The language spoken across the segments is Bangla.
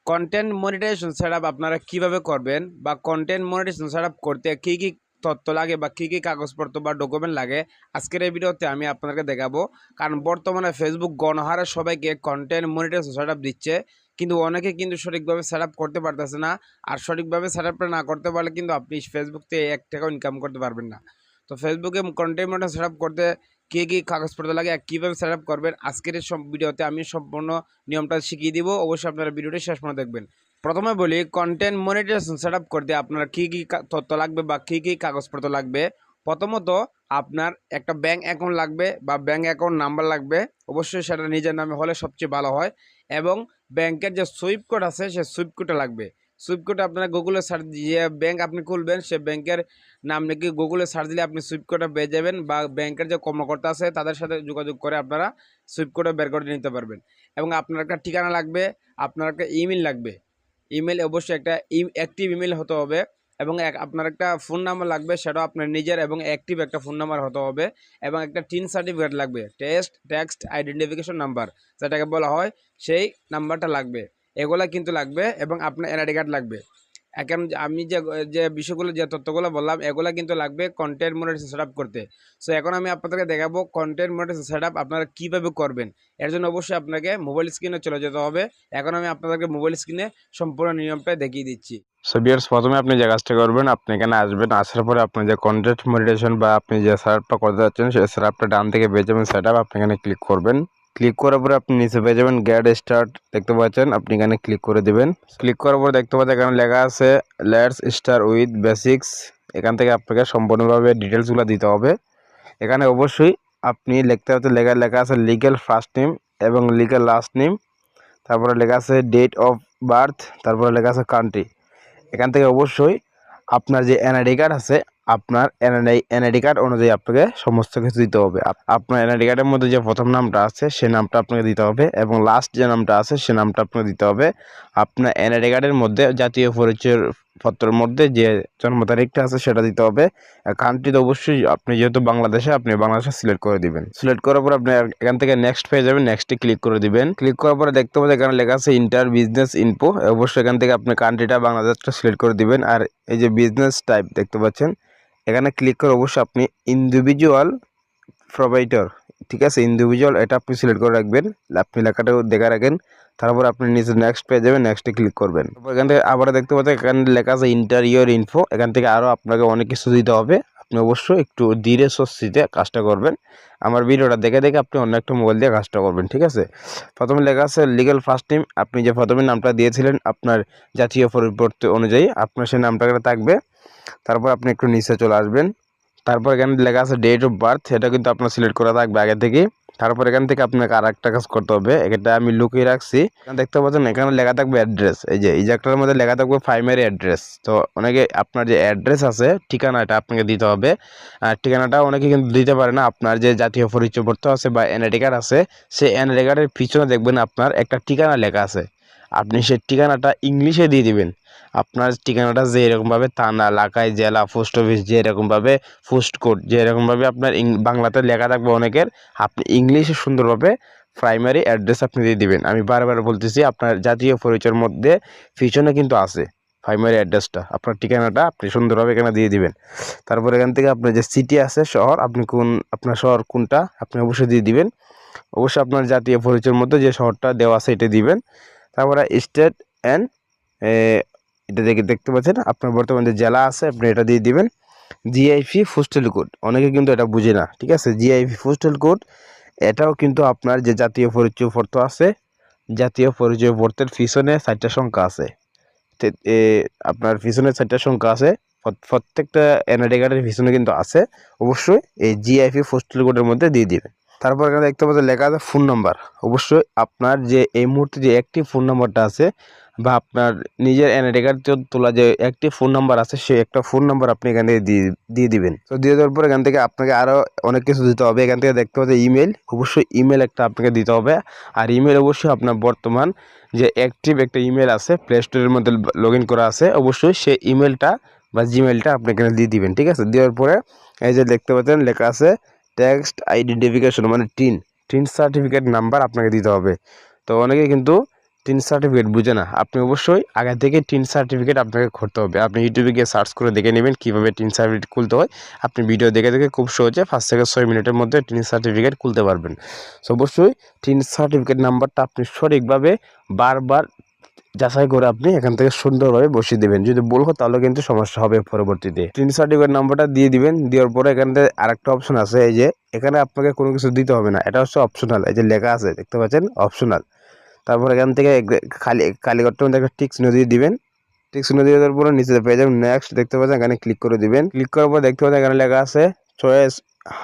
কন্টেন্ট মনিটাইজেশন সেটআপ আপনারা কিভাবে করবেন বা কন্টেন্ট মনিটাইজেশন সেটআপ করতে কি কি তথ্য লাগে বা কি কি কাগজপত্র বা ডকুমেন্ট লাগে আজকের এই ভিডিওতে আমি আপনাদেরকে দেখাবো। কারণ বর্তমানে ফেসবুক গণহারে সবাইকে কন্টেন্ট মনিটাইজেশন সেটআপ দিচ্ছে, কিন্তু অনেকে কিন্তু সঠিকভাবে সেটআপ করতে পারতেছে না। আর সঠিকভাবে সেটআপটা না করতে পারলে কিন্তু আপনি ফেসবুক থেকে 1 টাকাও ইনকাম করতে পারবেন না। তো ফেসবুকে কন্টেন্ট মনিটাইজেশন সেটআপ করতে কি কি কাগজপত্র লাগে আর কীভাবে সেটআপ করবেন আজকের এই ভিডিওতে আমি সম্পূর্ণ নিয়মটা শিখিয়ে দিব। অবশ্যই আপনারা ভিডিওটি শেষ পর্যন্ত দেখবেন। প্রথমে বলি, কন্টেন্ট মনিটাইজেশন সেটআপ করতে আপনার কি কি তথ্য লাগবে বা কি কি কাগজপত্র লাগবে। প্রথমত আপনার একটা ব্যাংক অ্যাকাউন্ট লাগবে বা ব্যাংক অ্যাকাউন্ট নাম্বার লাগবে। অবশ্যই সেটা নিজের নামে হলে সবচেয়ে ভালো হয়। এবং ব্যাংকের যে সুইফট কোড আছে সে সুইফট কোডটা লাগবে। সুইফট কোড আপনারা গুগলে সার্চ দিয়ে ব্যাংক আপনি খুলবেন, সে ব্যাংকের নাম লিখে গুগলে সার্চ দিলে আপনি সুইফট কোডটা পেয়ে যাবেন, বা ব্যাংকের যে কর্মকর্তা আছে তাদের সাথে যোগাযোগ করে আপনারা সুইফট কোডটা বের করে নিতে পারবেন। এবং আপনার একটা ঠিকানা লাগবে, আপনার একটা ইমেল লাগবে। ইমেল অবশ্যই একটা অ্যাক্টিভ ইমেল হতে হবে। এবং আপনার একটা ফোন নাম্বার লাগবে, সেটাও আপনার নিজের এবং অ্যাক্টিভ একটা ফোন নাম্বার হতে হবে। এবং একটা টিন সার্টিফিকেট লাগবে, টেক্সট আইডেন্টিফিকেশন নাম্বার যেটাকে বলা হয়, সেই নাম্বারটা লাগবে। এগুলা কিন্তু লাগবে। এবং আপনার এনআইডি কার্ড লাগবে। এখন আমি যে যে বিষয়গুলো যে তথ্যগুলো বললাম এগুলো কিন্তু লাগবে কন্টেন্ট মনিটাইজেশন সেটআপ করতে। সো এখন আমি আপনাদেরকে দেখাবো কন্টেন্ট মনিটাইজেশন সেটআপ আপনারা কীভাবে করবেন। এর জন্য অবশ্যই আপনাকে মোবাইল স্ক্রিনে চলে যেতে হবে। এখন আমি আপনাদেরকে মোবাইল স্ক্রিনে সম্পূর্ণ নিয়মটা দেখিয়ে দিচ্ছি। সো ভিউয়ার্স, প্রথমে আপনি যে কাজটা করবেন, আপনি এখানে আসবেন। আসার পরে আপনি যে কন্টেন্ট মনিটাইজেশন বা আপনি যে সেটআপটা করতে যাচ্ছেন সেই সেটআপটা ডান থেকে পেয়ে যাবেন সেটআপ, আপনি এখানে ক্লিক করবেন। ক্লিক করার পরে আপনি নিচে পেয়ে যাবেন গেট স্টার্ট, দেখতে পাচ্ছেন, আপনি এখানে ক্লিক করে দিবেন। ক্লিক করার পরে দেখতে পাচ্ছেন এখানে লেখা আছে লেটস স্টার্ট উইথ বেসিক্স। এখান থেকে আপনাকে সম্পূর্ণভাবে ডিটেলসগুলো দিতে হবে। এখানে অবশ্যই আপনি লিখতে হচ্ছে লেখা আছে লিগ্যাল ফার্স্ট নেম এবং লিগ্যাল লাস্ট নেম, তারপরে লেখা আছে ডেট অফ বার্থ, তারপরে লেখা আছে কান্ট্রি। এখান থেকে অবশ্যই আপনার যে এনআইডি কার্ড আছে, আপনার এনআইডি কার্ড অনুযায়ী আপনাকে সমস্ত কিছু দিতে হবে। আপনার এনআইডি কার্ডের মধ্যে যে প্রথম নামটা আছে সে নামটা আপনাকে দিতে হবে, এবং লাস্ট যে নামটা আছে সে নামটা আপনাকে দিতে হবে। আপনার এনআইডি কার্ডের মধ্যে জাতীয় পরিচয় পত্রের মধ্যে যে জন্ম তারিখটা আছে সেটা দিতে হবে। কান্ট্রিতে অবশ্যই আপনি যেহেতু বাংলাদেশে, আপনি বাংলাদেশে সিলেক্ট করে দিবেন। সিলেক্ট করার পর আপনি এখান থেকে নেক্সট পেয়ে যাবেন, নেক্সটে ক্লিক করে দিবেন। ক্লিক করার পরে দেখতে পাবেন এখানে লেখা আছে ইন্টার বিজনেস ইনফো। অবশ্যই এখান থেকে আপনি কান্ট্রিটা বাংলাদেশটা সিলেক্ট করে দিবেন। আর এই যে বিজনেস টাইপ দেখতে পাচ্ছেন, এখানে ক্লিক করে অবশ্যই আপনি ইন্ডিভিজুয়াল প্রোভাইডার, ঠিক আছে, ইন্ডিভিজুয়াল এটা আপনি সিলেক্ট করে রাখবেন। আপনি লেখাটাও দেখা রাখেন। তারপর আপনি নিচে নেক্সট পেয়ে যাবেন, নেক্সটে ক্লিক করবেন। তারপর এখান থেকে আবার দেখতে পাচ্ছেন এখানে লেখা আছে ইন্টারিয়র ইনফো। এখান থেকে আরও আপনাকে অনেক কিছু দিতে হবে। আপনি অবশ্যই একটু ধীরে সুস্থিতে কাজটা করবেন। আমার ভিডিওটা দেখে দেখে আপনি অন্য একটা মোবাইল দিয়ে কাজটা করবেন, ঠিক আছে। প্রথমে লেখা আছে লিগ্যাল ফার্স্ট নেম, আপনি যে প্রথমে নামটা দিয়েছিলেন আপনার জাতীয় পরিবর্তন অনুযায়ী আপনার সেই নামটা এখানে থাকবে। তারপর আপনি একটু নিচে চলে আসবেন। তারপর এখানে লেখা আছে ডেট অফ বার্থ, এটা কিন্তু আপনার সিলেক্ট করা থাকবে আগে থেকে। তারপর এখান থেকে আপনাকে আর একটা কাজ করতে হবে, এটা আমি লুকিয়ে রাখছি। দেখতে পাচ্ছেন এখানে লেখা থাকবে অ্যাড্রেস, এই যে একটার মধ্যে লেখা থাকবে প্রাইমারি অ্যাড্রেস। তো অনেকে আপনার যে অ্যাড্রেস আছে, ঠিকানা, এটা আপনাকে দিতে হবে। আর ঠিকানাটা অনেকে কিন্তু দিতে পারে না। আপনার যে জাতীয় পরিচয়পত্র আছে বা এনআইডি কার্ড আছে, সেই এনআইডি কার্ডের পিছনে দেখবেন আপনার একটা ঠিকানা লেখা আছে। আপনি সেই ঠিকানাটা ইংলিশে দিয়ে দিবেন। আপনার ঠিকানাটা যে এরকমভাবে থানা, এলাকায়, জেলা, পোস্ট অফিস, যে এরকমভাবে পোস্ট কোড যে এরকমভাবে আপনার বাংলাতে লেখা থাকবে অনেকের, আপনি ইংলিশে সুন্দরভাবে প্রাইমারি অ্যাড্রেস আপনি দিয়ে দিবেন। আমি বারবার বলতেছি, আপনার জাতীয় পরিচয়ের মধ্যে পিছনে কিন্তু আছে প্রাইমারি অ্যাড্রেসটা, আপনার ঠিকানাটা আপনি সুন্দরভাবে এখানে দিয়ে দিবেন। তারপর এখান থেকে আপনার যে সিটি আছে, শহর, আপনি আপনার শহর কোনটা আপনি অবশ্যই দিয়ে দিবেন। অবশ্যই আপনার জাতীয় পরিচয়ের মধ্যে যে শহরটা দেওয়া আছে এটা দিবেন। তারপরে স্টেট অ্যান্ড এটা দেখতে পাচ্ছেন আপনার বর্তমানে যে জেলা আছে আপনি এটা দিয়ে দিবেন। জিআইপি পোস্টাল কোড, অনেকে কিন্তু এটা বুঝে না, ঠিক আছে। জিআইপি পোস্টাল কোড, এটাও কিন্তু আপনার যে জাতীয় পরিচয়পত্র আছে, জাতীয় পরিচয়পত্রের পিছনে 4টা সংখ্যা আছে। আপনার পিছনে 4টা সংখ্যা আছে, প্রত্যেকটা এনআইডি কার্ডের পিছনে কিন্তু আছে। অবশ্যই এই জিআইপি পোস্টাল কোডের মধ্যে দিয়ে দিবেন। তারপর এখানে দেখতে পাচ্ছেন লেখা আছে ফোন নাম্বার। অবশ্যই আপনার যে এই মুহূর্তে যে অ্যাক্টিভ ফোন নাম্বারটা আছে, বা আপনার নিজের এনআইডি কার্ড তোলা যে অ্যাক্টিভ ফোন নাম্বার আছে, সেই একটা ফোন নাম্বার আপনি এখান থেকে দিয়ে দিবেন। তো দিয়ে দেওয়ার পর এখান থেকে আপনাকে আরও অনেক কিছু দিতে হবে। এখান থেকে দেখতে পাচ্ছেন ইমেল, অবশ্যই ইমেল একটা আপনাকে দিতে হবে। আর ইমেল অবশ্যই আপনার বর্তমান যে অ্যাক্টিভ একটা ইমেল আছে, প্লে স্টোরের মধ্যে লগ ইন করা আছে, অবশ্যই সেই ইমেলটা বা জিমেলটা আপনি এখানে দিয়ে দিবেন, ঠিক আছে। দেওয়ার পরে এই যে দেখতে পাচ্ছেন লেখা আছে টেক্সট আইডেন্টিফিকেশন, মানে টিন সার্টিফিকেট নাম্বার আপনাকে দিতে হবে। তো অনেকে কিন্তু টিন সার্টিফিকেট বুঝে না, আপনি অবশ্যই আগে থেকে টিন সার্টিফিকেট আপনাকে করতে হবে। আপনি ইউটিউবে গিয়ে সার্চ করে দেখে নেবেন কীভাবে টিন সার্টিফিকেট খুলতে হয়। আপনি ভিডিও দেখে দেখে খুব সহজে 5 থেকে 6 মিনিটের মধ্যে টিন সার্টিফিকেট খুলতে পারবেন। সো অবশ্যই টিন সার্টিফিকেট নাম্বারটা আপনি সঠিকভাবে বারবার যাচাই করে আপনি এখান থেকে সুন্দরভাবে বসিয়ে দেবেন। যদি ভুল হয় তাহলে কিন্তু সমস্যা হবে পরবর্তীতে। টিন সার্টিফিকেট নাম্বারটা দিয়ে দিবেন। দেওয়ার পরে এখান থেকে আরেকটা অপশন আছে, এই যে এখানে আপনাকে কোনো কিছু দিতে হবে না, এটা হচ্ছে অপশনাল। এই যে লেখা আছে দেখতে পাচ্ছেন অপশনাল। তারপর এখান থেকে কালীঘরটার মধ্যে একটা টিক চিহ্ন দিয়ে দিবেন। টিক চিহ্ন দিয়ে দেওয়ার পরে নিচে পেয়ে যাবেন নেক্সট দেখতে পাচ্ছেন, এখানে ক্লিক করে দিবেন। ক্লিক করার পর দেখতে পাচ্ছেন এখানে লেখা আছে choice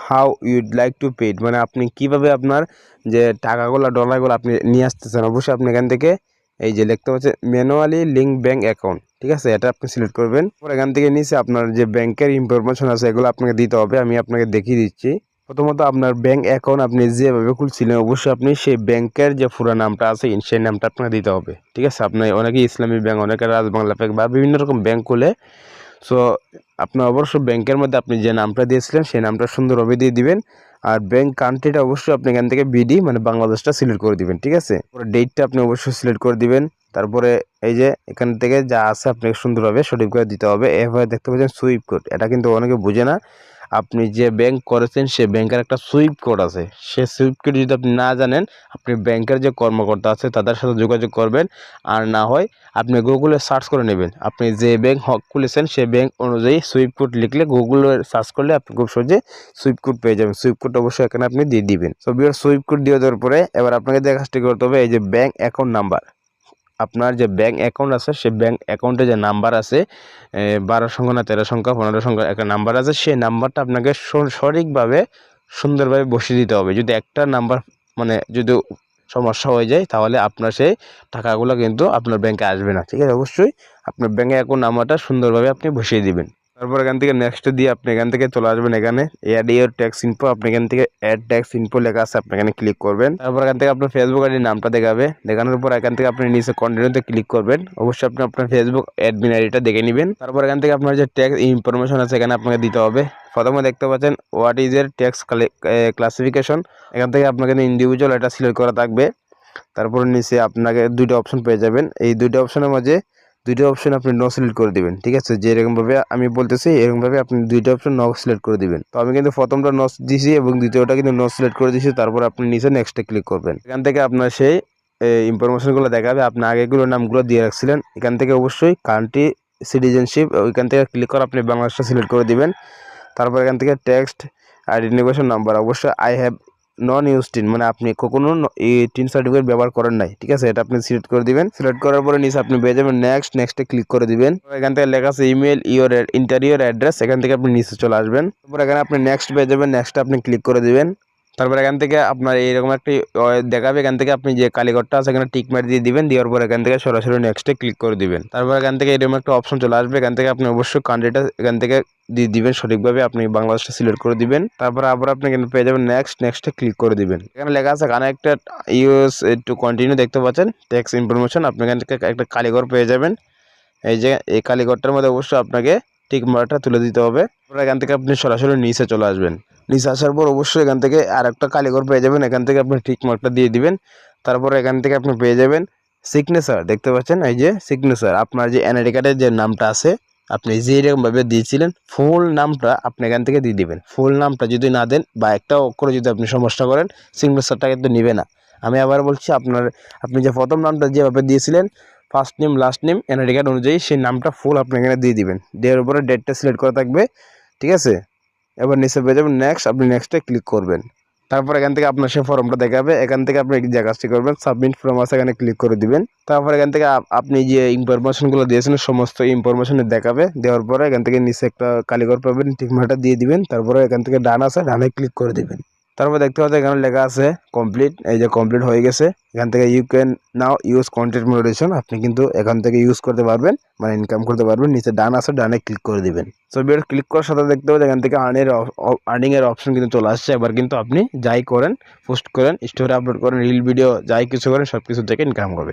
how ইউড like to pay, মানে আপনি কিভাবে আপনার যে টাকাগুলো ডলারগুলো আপনি নিয়ে আসতেছেন। অবশ্যই আপনি এখান থেকে এই যে দেখতে পাচ্ছেন ম্যানুয়ালি লিঙ্ক ব্যাঙ্ক অ্যাকাউন্ট, ঠিক আছে, এটা আপনি সিলেক্ট করবেন। পর এখান থেকে নিচে আপনার যে ব্যাংকের ইনফরমেশন আছে এগুলো আপনাকে দিতে হবে। আমি আপনাকে দেখিয়ে দিচ্ছি। প্রথমত আপনার ব্যাংক অ্যাকাউন্ট আপনি যেভাবে খুলছিলেন অবশ্যই আপনি সেই ব্যাংকের যে পুরো নামটা আছে সেই নামটা আপনাকে দিতে হবে, ঠিক আছে। আপনি অনেকে ইসলামী ব্যাংক, অনেকে রাজবাংলা ব্যাংক বা বিভিন্ন রকম ব্যাংক খুলে, সো আপনার অবশ্যই ব্যাংকের মধ্যে আপনি যে নামটা দিয়েছিলেন সেই নামটা সুন্দরভাবে দিয়ে দিবেন। আর ব্যাংক কান্ট্রিটা অবশ্যই আপনি এখান থেকে বিডি মানে বাংলাদেশটা সিলেক্ট করে দিবেন, ঠিক আছে। পরে ডেটটা আপনি অবশ্যই সিলেক্ট করে দিবেন। তারপরে এই যে এখান থেকে যা আছে আপনাকে সুন্দরভাবে সঠিকভাবে দিতে হবে। এভাবে দেখতে পাচ্ছেন সুইপ কোড, এটা কিন্তু অনেকে বুঝে না। আপনি যে ব্যাংক করেছেন সে ব্যাংকের একটা সুইপ কোড আছে, সে সুইপ কোড যদি আপনি না জানেন আপনি ব্যাংকের যে কর্মকর্তা আছে তাদের সাথে যোগাযোগ করবেন। আর না হয় আপনি গুগলে সার্চ করে নেবেন, আপনি যে ব্যাংক খুলেছেন সেই ব্যাংক অনুযায়ী সুইপ কোড লিখলে গুগলে সার্চ করলে আপনি খুব সহজে সুইপ কোড পেয়ে যাবেন। সুইপ কোড অবশ্যই এখানে আপনি দিয়ে দিবেন। সো বিয়ার সুইপ কোড দিয়ে দেওয়ার পরে এবার আপনাকে যে কাজটি করতে হবে, এই যে ব্যাংক অ্যাকাউন্ট নাম্বার, আপনার যে ব্যাংক অ্যাকাউন্ট আছে সেই ব্যাংক অ্যাকাউন্টে যে নাম্বার আছে 12 সংখ্যা না 13 সংখ্যা 15 সংখ্যা একটা নাম্বার আছে, সেই নাম্বারটা আপনাকে সঠিকভাবে সুন্দরভাবে বসিয়ে দিতে হবে। যদি একটা নাম্বার মানে যদি সমস্যা হয়ে যায় তাহলে আপনার সেই টাকাগুলো কিন্তু আপনার ব্যাংকে আসবে না, ঠিক আছে। অবশ্যই আপনার ব্যাংক অ্যাকাউন্ট নাম্বারটা সুন্দরভাবে আপনি বসিয়ে দিবেন। তারপর এখান থেকে নেক্সট দিয়ে আপনি এখান থেকে চলে আসবেন, এখানে অ্যাড ইওর ট্যাক্স ইনফো, আপনি এখান থেকে অ্যাড ট্যাক্স ইনফো লেখা আছে, আপনি এখানে ক্লিক করবেন। তারপর এখান থেকে আপনার ফেসবুক আইডির নামটা দেখাবে, দেখানোর পর এখান থেকে আপনি নিচে কন্টিনিউতে ক্লিক করবেন। অবশ্যই আপনি আপনার ফেসবুক অ্যাডমিন আইডিটা দেখে নেবেন। তারপর এখান থেকে আপনার যে ট্যাক্স ইনফরমেশন আছে এখানে আপনাকে দিতে হবে। প্রথমে দেখতে পাচ্ছেন হোয়াট ইজ এর ট্যাক্স ক্লাসিফিকেশন, এখান থেকে আপনাকে ইন্ডিভিজুয়াল এটা সিলেক্ট করা থাকবে। তারপর নিচে আপনাকে দুইটা অপশন পেয়ে যাবেন, এই দুইটা অপশনের মাঝে দুইটা অপশন আপনি নো সিলেক্ট করে দিবেন, ঠিক আছে। যে এরকমভাবে আমি বলতেছি এরকমভাবে আপনি দুইটা অপশন নো সিলেক্ট করে দিবেন। তো আমি কিন্তু প্রথমটা নো দিয়েছি এবং দ্বিতীয়টা কিন্তু নো সিলেক্ট করে দিয়েছি। তারপর আপনি নিচে নেক্সটে ক্লিক করবেন। এখান থেকে আপনার সেই ইনফরমেশনগুলো দেখাবে, আপনি আগেগুলোর নামগুলো দিয়ে রাখছিলেন। এখান থেকে অবশ্যই কান্ট্রি সিটিজেনশিপ ওইখান থেকে ক্লিক করে আপনি বাংলাদেশটা সিলেক্ট করে দিবেন। তারপর এখান থেকে টেক্সট আইডেন্টিফিকেশন নাম্বার, অবশ্যই I have known use tin, মানে আপনি কখনো এই টিন সার্টিফিকেট ব্যবহার করেন নাই, ঠিক আছে, এটা আপনি সিলেক্ট করে দিবেন। সিলেক্ট করার পরে নিচে আপনি পেয়ে যাবেন নেক্সটে ক্লিক করে দিবেন। এখান থেকে লেখা আছে ইমেল ইওর ইন্টারিয়র অ্যাড্রেস, এখান থেকে আপনি নিচে চলে আসবেন। তারপর এখানে আপনি নেক্সট পেয়ে যাবেন, নেক্সটে আপনি ক্লিক করে দিবেন। তারপর এখান থেকে আপনার এইরকম একটি দেখাবে, এখান থেকে আপনি যে কালীঘরটা আছে এখানে টিক মার দিয়ে দিবেন। দেওয়ার পর এখান থেকে সরাসরি নেক্সটে ক্লিক করে দিবেন। তারপর এখান থেকে এরকম একটা অপশন চলে আসবে, এখান থেকে আপনি অবশ্যই কান্ট্রিটা এখান থেকে দিয়ে দিবেন সঠিকভাবে, আপনি বাংলাদেশটা সিলেক্ট করে দিবেন। তারপর আবার আপনি এখানে পেয়ে যাবেন নেক্সটে ক্লিক করে দিবেন। এখানে লেখা আছে কানেক্টেড ইউএস টু কন্টিনিউ, দেখতে পাচ্ছেন ট্যাক্স ইনফরমেশন, আপনি এখান থেকে একটা কালীঘর পেয়ে যাবেন। এই যে এই কালীঘরটার মধ্যে অবশ্যই আপনাকে টিক মার্কটা তুলে দিতে হবে। এখান থেকে আপনি সরাসরি নিচে চলে আসবেন। নিচে আসার পর অবশ্যই এখান থেকে আর একটা কালীঘর পেয়ে যাবেন, এখান থেকে আপনি টিক মার্কটা দিয়ে দিবেন। তারপর এখান থেকে আপনি পেয়ে যাবেন সিগনেচার, দেখতে পাচ্ছেন এই যে সিগনেচার, আপনার যে এনআইডি কার্ডের যে নামটা আছে আপনি যে এরকমভাবে দিয়েছিলেন ফুল নামটা আপনি এখান থেকে দিয়ে দিবেন। ফুল নামটা যদি না দেন বা একটা অক্ষরে যদি আপনি সমস্যা করেন সিগনেচারটা কিন্তু নেবে না। আমি আবার বলছি, আপনি যে প্রথম নামটা যেভাবে দিয়েছিলেন first name last name NID card অনুযায়ী সেই নামটা ফুল আপনি এখানে দিয়ে দিবেন। দেওয়ার উপরে ডেটটা সিলেক্ট করা থাকবে, ঠিক আছে। এবার নিচে পেয়ে যাবেন নেক্সট, আপনি নেক্সটে ক্লিক করবেন। তারপর এখান থেকে আপনার সেই ফর্মটা দেখাবে, এখান থেকে আপনি যে কাজটি করবেন সাবমিট ফর্ম আছে এখানে ক্লিক করে দিবেন। তারপর এখান থেকে আপনি যে ইনফরমেশনগুলো দিয়েছেন সমস্ত ইনফরমেশন দেখাবে। দেওয়ার পরে এখান থেকে নিচে একটা কালীঘর পাবেন, টিকমার্কটা দিয়ে দিবেন। তারপরে এখান থেকে ডান আছে, ডানে ক্লিক করে দিবেন। তারপর দেখতে পাচ্ছেন এখানে লেখা আছে কমপ্লিট, এই যে কমপ্লিট হয়ে গেছে। এখান থেকে you can now use content monetization, আপনি কিন্তু এখান থেকে ইউজ করতে পারবেন, মানে ইনকাম করতে পারবেন। নিচে ডান আছে, ডানে ক্লিক করে দিবেন। সো বিয়ার ক্লিক করার সাথে দেখতে পাচ্ছেন এখান থেকে আর্নিং এর অপশন কিন্তু চলে আসছে। এবার কিন্তু আপনি যাই করেন, পোস্ট করেন, স্টোরে আপলোড করেন, রিল ভিডিও যাই কিছু করেন সব কিছু থেকে ইনকাম হবে।